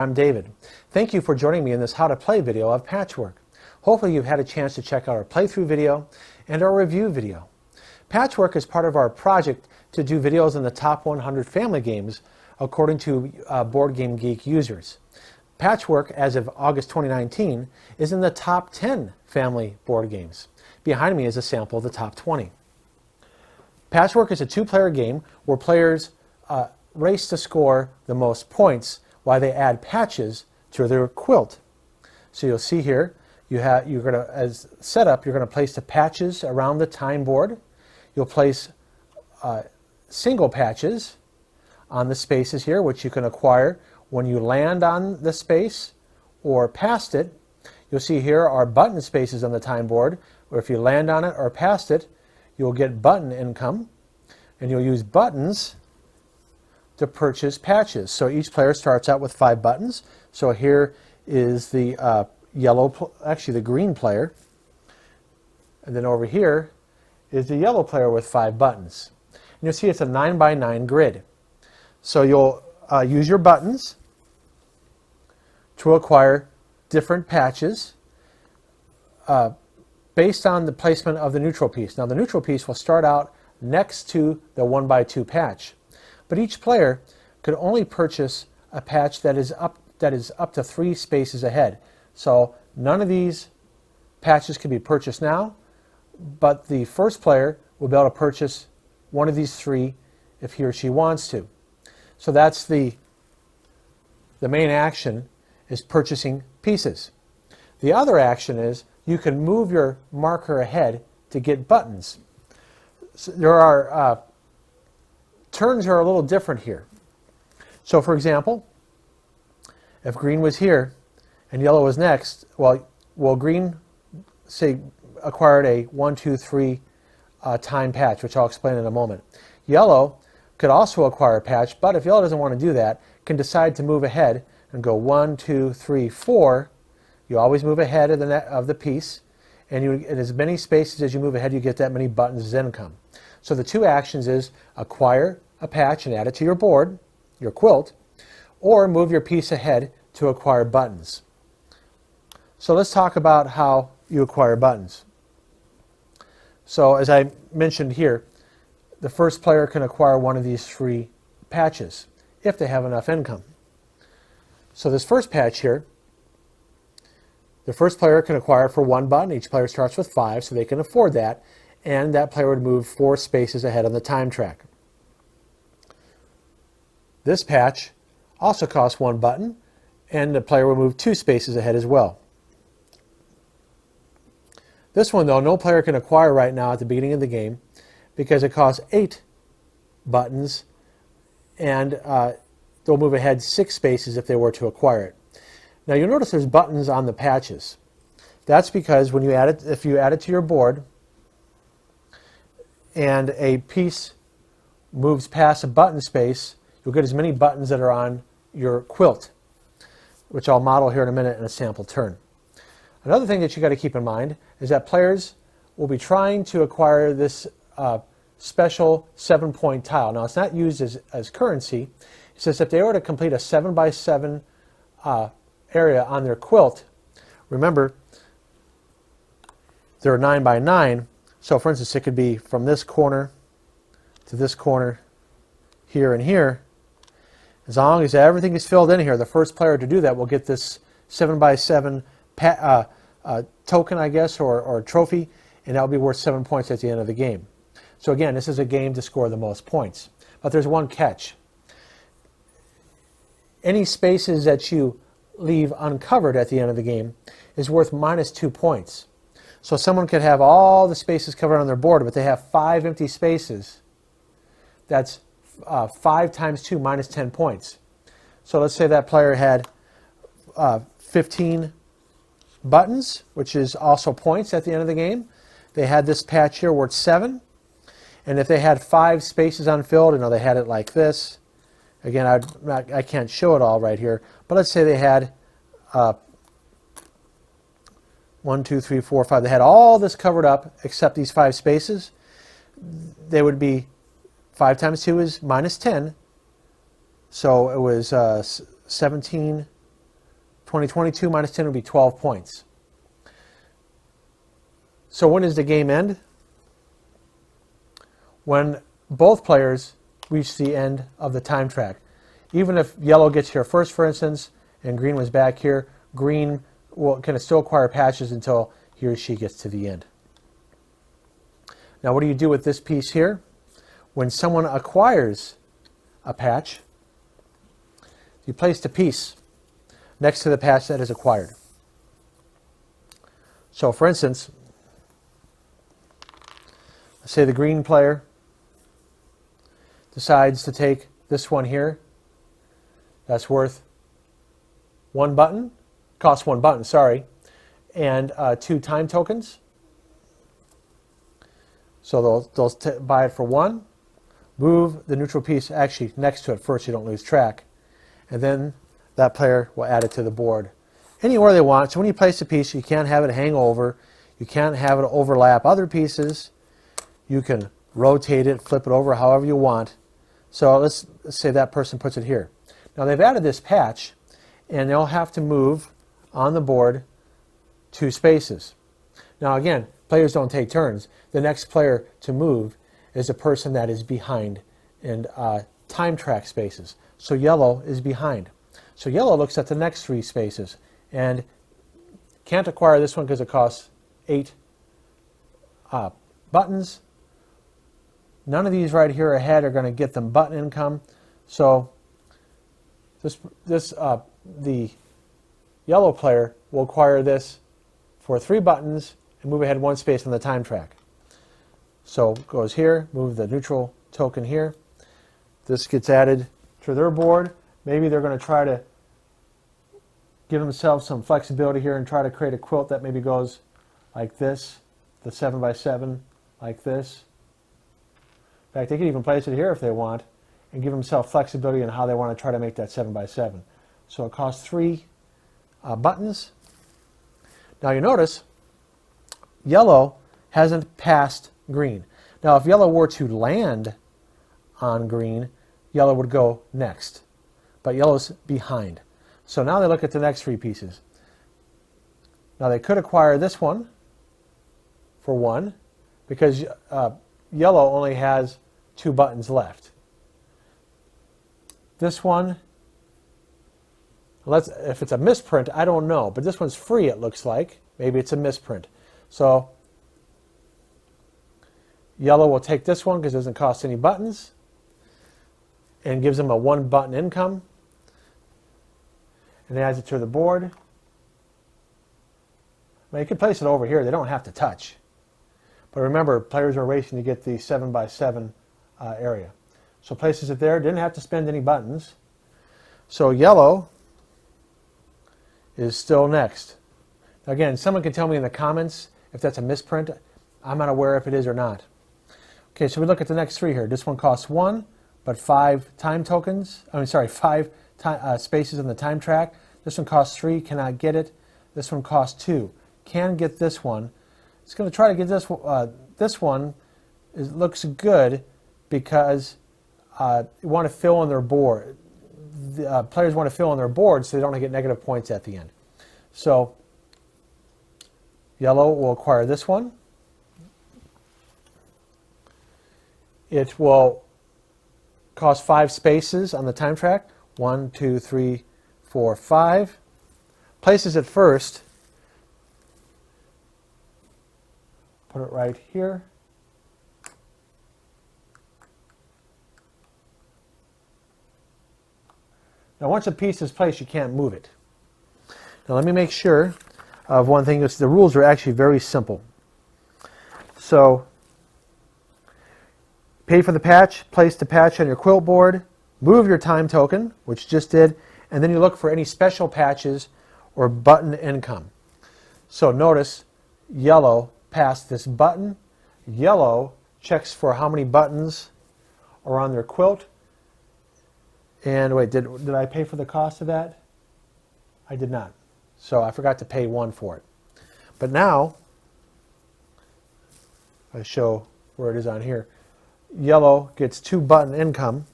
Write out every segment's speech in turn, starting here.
I'm David. Thank you for joining me in this how to play video of Patchwork. Hopefully you've had a chance to check out our playthrough video and our review video. Patchwork is part of our project to do videos on the top 100 family games according to Board Game Geek users. Patchwork, as of August 2019, is in the top 10 family board games. Behind me is a sample of the top 20. Patchwork is a two-player game where players race to score the most points while they add patches to their quilt. So you'll see here, as setup, you're going to place the patches around the time board. You'll place single patches on the spaces here, which you can acquire when you land on the space or past it. You'll see here are button spaces on the time board, where if you land on it or past it, you'll get button income, and you'll use buttons to purchase patches. So each player starts out with 5 buttons. So here is the the green player, and then over here is the yellow player with 5 buttons. And you'll see it's a 9x9 grid. So you'll use your buttons to acquire different patches based on the placement of the neutral piece. Now the neutral piece will start out next to the 1x2 patch. But each player could only purchase a patch that is up to 3 spaces ahead. So none of these patches can be purchased now, but the first player will be able to purchase one of these 3 if he or she wants to. So that's the main action, is purchasing pieces. The other action is you can move your marker ahead to get buttons. So there are turns are a little different here. So for example, if green was here and yellow was next, well green, say, acquired a 1, 2, 3 time patch, which I'll explain in a moment. Yellow could also acquire a patch, but if yellow doesn't want to do that, can decide to move ahead and go 1, 2, 3, 4. You always move ahead of the piece, and in as many spaces as you move ahead, you get that many buttons as income. So the 2 actions is acquire a patch and add it to your board, your quilt, or move your piece ahead to acquire buttons. So let's talk about how you acquire buttons. So as I mentioned here, the first player can acquire one of these 3 patches if they have enough income. So this first patch here, the first player can acquire for 1 button. Each player starts with 5, so they can afford that, and that player would move 4 spaces ahead on the time track. This patch also costs 1 button, and the player will move 2 spaces ahead as well. This one, though, no player can acquire right now at the beginning of the game because it costs 8 buttons, and they'll move ahead 6 spaces if they were to acquire it. Now you'll notice there's buttons on the patches. That's because when you add it, if you add it to your board and a piece moves past a button space, you'll get as many buttons that are on your quilt, which I'll model here in a minute in a sample turn. Another thing that you got to keep in mind is that players will be trying to acquire this special 7-point tile. Now it's not used as currency. It says if they were to complete a 7x7 area on their quilt, remember they're 9x9, so for instance it could be from this corner to this corner, here and here. As long as everything is filled in here, the first player to do that will get this 7x7 token, I guess, or trophy, and that will be worth 7 points at the end of the game. So again, this is a game to score the most points. But there's one catch. Any spaces that you leave uncovered at the end of the game is worth -2 points. So someone could have all the spaces covered on their board, but they have 5 empty spaces. That's 5 times 2 minus 10 points. So let's say that player had 15 buttons, which is also points at the end of the game. They had this patch here worth 7. And if they had 5 spaces unfilled, they had it like this. Again, I can't show it all right here, but let's say they had 1, 2, 3, 4, 5. They had all this covered up except these 5 spaces. They would be 5 times 2 is -10. So it was 17 22 minus 10 would be 12 points. So when does the game end? When both players reach the end of the time track. Even if yellow gets here first, for instance, and green was back here, green can still acquire patches until he or she gets to the end. Now what do you do with this piece here? When someone acquires a patch, you place the piece next to the patch that is acquired. So for instance, let's say the green player decides to take this one here. That's worth one button, costs one button, sorry, and 2 time tokens. So they'll buy it for 1, move the neutral piece actually next to it first so you don't lose track, and then that player will add it to the board anywhere they want. So when you place a piece, you can't have it hang over, you can't have it overlap other pieces, you can rotate it, flip it over however you want. So let's say that person puts it here. Now they've added this patch, and they'll have to move on the board 2 spaces. Now again, players don't take turns. The next player to move is the person that is behind in time track spaces. So yellow is behind. So yellow looks at the next 3 spaces and can't acquire this one because it costs 8 buttons. None of these right here ahead are going to get them button income. So the yellow player will acquire this for 3 buttons and move ahead 1 space on the time track. So it goes here, move the neutral token here. This gets added to their board. Maybe they're going to try to give themselves some flexibility here and try to create a quilt that maybe goes like this, the 7x7 like this. In fact, they could even place it here if they want and give themselves flexibility in how they want to try to make that 7x7. So it costs 3 buttons. Now you notice yellow hasn't passed green. Now if yellow were to land on green, yellow would go next. But yellow's behind. So now they look at the next 3 pieces. Now they could acquire this one for 1 because yellow only has 2 buttons left. This one, if it's a misprint, I don't know, but this one's free, it looks like. Maybe it's a misprint. So yellow will take this one because it doesn't cost any buttons and gives them a 1 button income and adds it to the board. Now you can place it over here. They don't have to touch. But remember, players are racing to get the 7x7 area. So places it there, didn't have to spend any buttons. So yellow is still next. Again, someone can tell me in the comments if that's a misprint. I'm not aware if it is or not. Okay, so we look at the next 3 here. This one costs 1, but 5 time tokens. 5 spaces on the time track. This one costs 3, cannot get it. This one costs 2, can get this one. It's going to try to get this one. It looks good because you want to fill in their board. The players want to fill in their board so they don't get negative points at the end. So yellow will acquire this one. It will cost 5 spaces on the time track. 1, 2, 3, 4, 5. Places it first. Put it right here. Now once a piece is placed, you can't move it. Now let me make sure of one thing. The rules are actually very simple. So pay for the patch, place the patch on your quilt board, move your time token, which just did, and then you look for any special patches or button income. So notice yellow passed this button. Yellow checks for how many buttons are on their quilt. And wait, did I pay for the cost of that? I did not. So I forgot to pay 1 for it. But now, I show where it is on here. Yellow gets 2 button income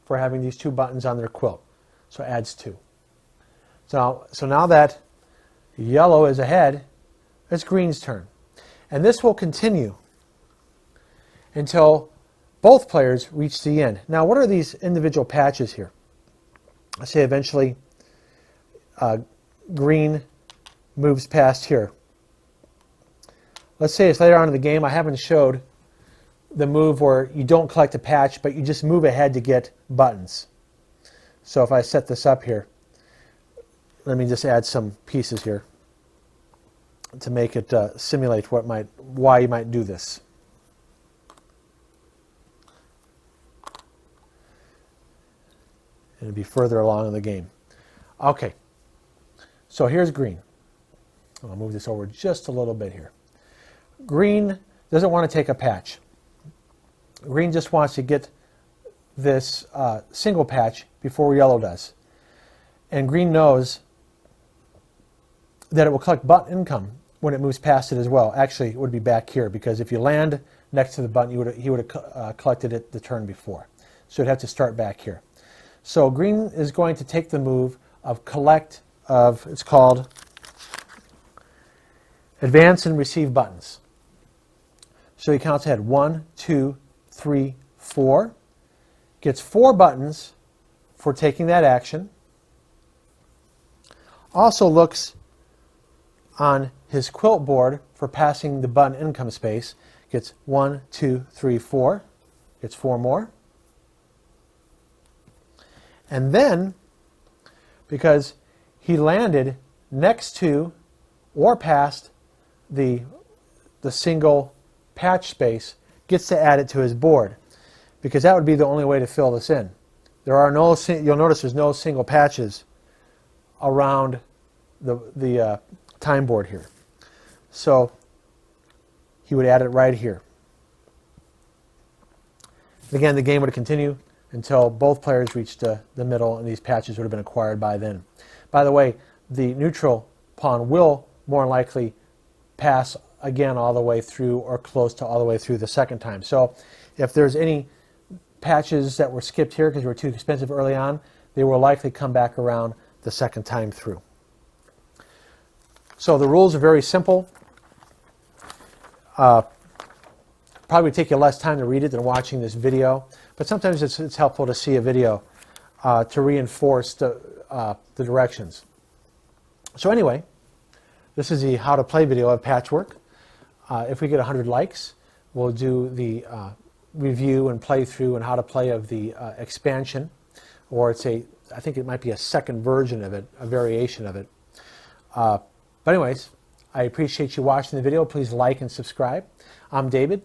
for having these 2 buttons on their quilt. So adds 2. So now that yellow is ahead, it's green's turn. And this will continue until both players reach the end. Now, what are these individual patches here? Let's say eventually green moves past here. Let's say it's later on in the game. I haven't showed the move where you don't collect a patch, but you just move ahead to get buttons. So if I set this up here, let me just add some pieces here to make it simulate why you might do this. And it'll be further along in the game. Okay, so here's green. I'll move this over just a little bit here. Green doesn't want to take a patch. Green just wants to get this single patch before yellow does. And green knows that it will collect button income when it moves past it as well. Actually, it would be back here, because if you land next to the button, he would have collected it the turn before. So it'd have to start back here. So green is going to take the move of collect of, it's called advance and receive buttons. So he counts ahead 1, 2, 3, 4. Gets 4 buttons for taking that action. Also looks on his quilt board for passing the button income space. Gets 1, 2, 3, 4. Gets 4 more. And then, because he landed next to or past the single patch space, gets to add it to his board, because that would be the only way to fill this in. There are no, you'll notice there's no single patches around the time board here. So he would add it right here. Again, the game would continue until both players reached the middle, and these patches would have been acquired by then. By the way, the neutral pawn will more likely pass again all the way through, or close to all the way through the second time. So if there's any patches that were skipped here because they were too expensive early on, they will likely come back around the second time through. So the rules are very simple. Probably take you less time to read it than watching this video, but sometimes it's helpful to see a video to reinforce the directions. So anyway, this is the how to play video of Patchwork. If we get 100 likes, we'll do the review and playthrough and how to play of the expansion, or I think it might be a second version of it, a variation of it. But anyways, I appreciate you watching the video. Please like and subscribe. I'm David.